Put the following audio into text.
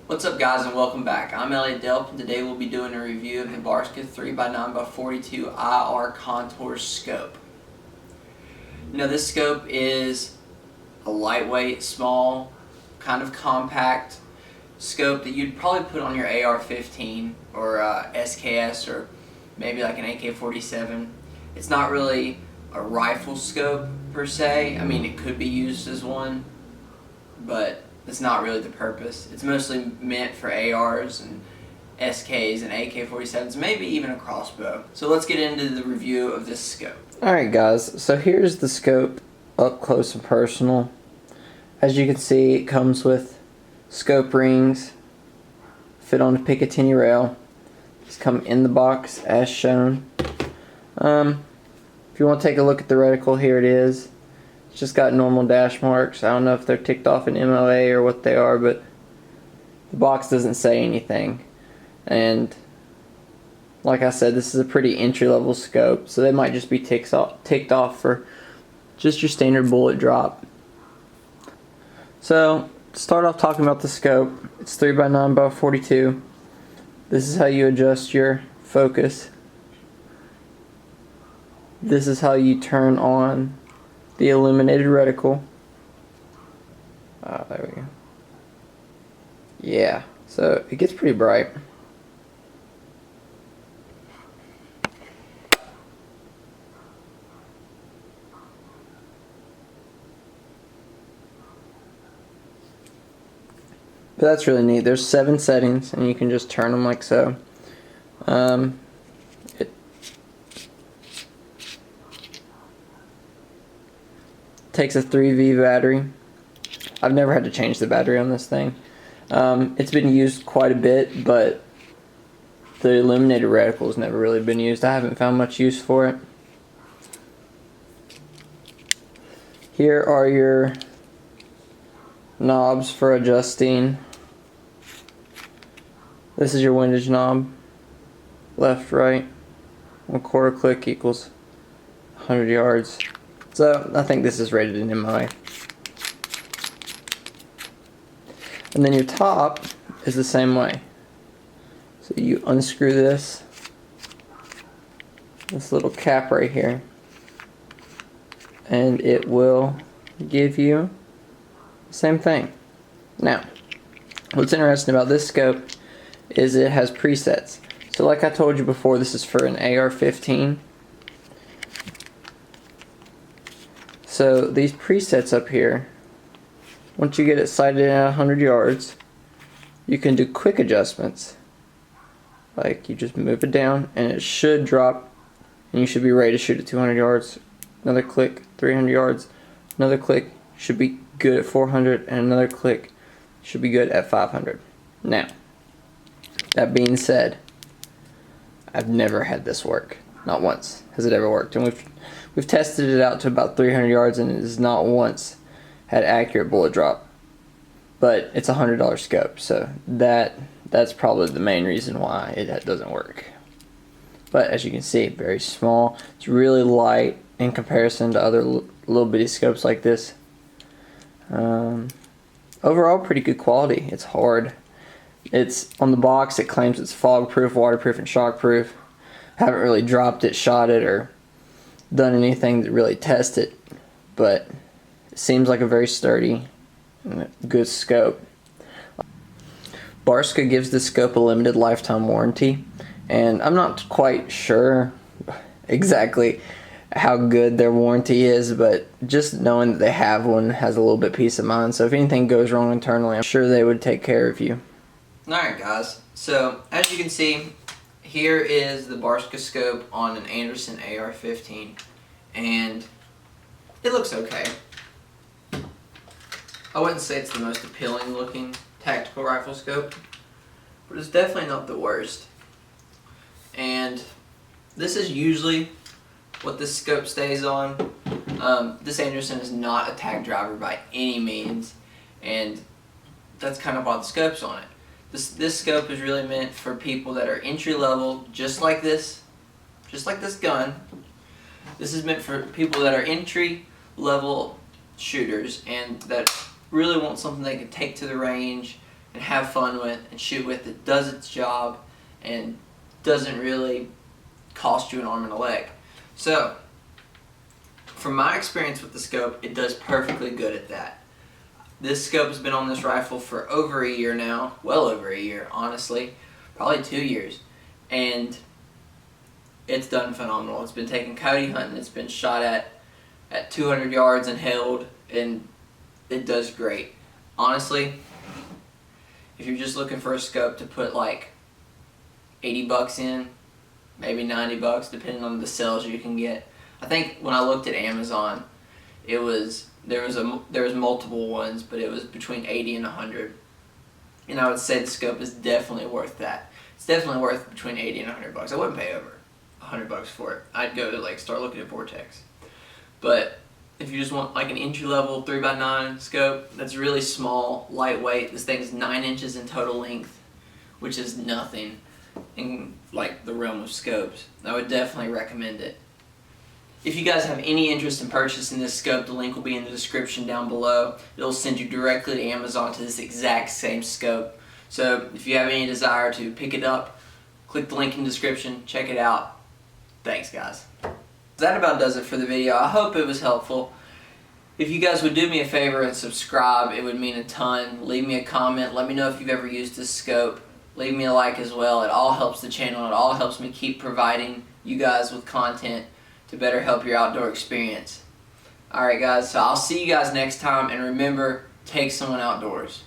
What's up guys and welcome back. I'm Elliot Delp and today we'll be doing a review of the Barska 3-9x42 IR contour scope. Now this scope is a lightweight, small, kind of compact scope that you'd probably put on your AR-15 or SKS or maybe like an AK-47. It's not really a rifle scope per se. I mean, it could be used as one, but it's not really the purpose. It's mostly meant for ARs and SKs and AK-47s, maybe even a crossbow. So let's get into the review of this scope. Alright guys, so here's the scope up close and personal. As you can see, it comes with scope rings, fit on the Picatinny rail. These come in the box as shown. If you want to take a look at the reticle, here it is. It's just got normal dash marks. I don't know if they're ticked off in MLA or what they are, but the box doesn't say anything. And like I said, this is a pretty entry-level scope, so they might just be ticked off for just your standard bullet drop. So, to start off talking about the scope, it's 3x9x42. This is how you adjust your focus. This is how you turn on the illuminated reticle. There we go. Yeah, so it gets pretty bright. But that's really neat. There's 7 settings and you can just turn them like so. It takes a 3V battery. I've never had to change the battery on this thing. It's been used quite a bit, but the illuminated reticle has never really been used. I haven't found much use for it. Here are your knobs for adjusting. This is your windage knob. Left, right. 1/4 click equals 100 yards. So I think this is rated in MI. And then your top is the same way. So you unscrew this little cap right here, and it will give you the same thing. Now, what's interesting about this scope is it has presets. So like I told you before, this is for an AR-15. So these presets up here, once you get it sighted at 100 yards, you can do quick adjustments. Like you just move it down and it should drop and you should be ready to shoot at 200 yards. Another click, 300 yards. Another click, should be good at 400, and another click should be good at 500. Now, that being said, I've never had this work. Not once has it ever worked. And we've tested it out to about 300 yards and it has not once had accurate bullet drop. But it's a $100 scope, so that's probably the main reason why it doesn't work. But as you can see, very small. It's really light in comparison to other little bitty scopes like this. Overall, pretty good quality. It's hard. It's on the box. It claims it's fog proof, waterproof, and shock proof. Haven't really dropped it, shot it, or done anything to really test it, but it seems like a very sturdy and good scope. Barska gives this scope a limited lifetime warranty, and I'm not quite sure exactly how good their warranty is, but just knowing that they have one has a little bit peace of mind. So if anything goes wrong internally, I'm sure they would take care of you. Alright guys, so as you can see, here is the Barska scope on an Anderson AR-15, and it looks okay. I wouldn't say it's the most appealing looking tactical rifle scope, but it's definitely not the worst. And this is usually what this scope stays on. This Anderson is not a tag driver by any means, and that's kind of why the scope's on it. This scope is really meant for people that are entry level, just like this gun. This is meant for people that are entry level shooters and that really want something they can take to the range and have fun with and shoot with that does its job and doesn't really cost you an arm and a leg. So, from my experience with the scope, it does perfectly good at that. This scope has been on this rifle for over a year now, well over a year, honestly, probably 2 years, and it's done phenomenal. It's been taken coyote hunting, it's been shot at 200 yards and held, and it does great. Honestly, if you're just looking for a scope to put like 80 bucks in, maybe 90 bucks, depending on the sales you can get. I think when I looked at Amazon, there was multiple ones, but it was between 80 and 100. And I would say the scope is definitely worth that. It's definitely worth between 80 and 100 bucks. I wouldn't pay over 100 bucks for it. I'd go to like start looking at Vortex. But if you just want like an entry-level 3x9 scope that's really small, lightweight, this thing's 9 inches in total length, which is nothing in like the realm of scopes, I would definitely recommend it. If you guys have any interest in purchasing this scope, the link will be in the description down below. It'll send you directly to Amazon to this exact same scope. So if you have any desire to pick it up, click the link in the description, check it out. Thanks guys. That about does it for the video. I hope it was helpful. If you guys would do me a favor and subscribe, it would mean a ton. Leave me a comment. Let me know if you've ever used this scope. Leave me a like as well. It all helps the channel. It all helps me keep providing you guys with content to better help your outdoor experience. Alright guys, so I'll see you guys next time, and remember, take someone outdoors.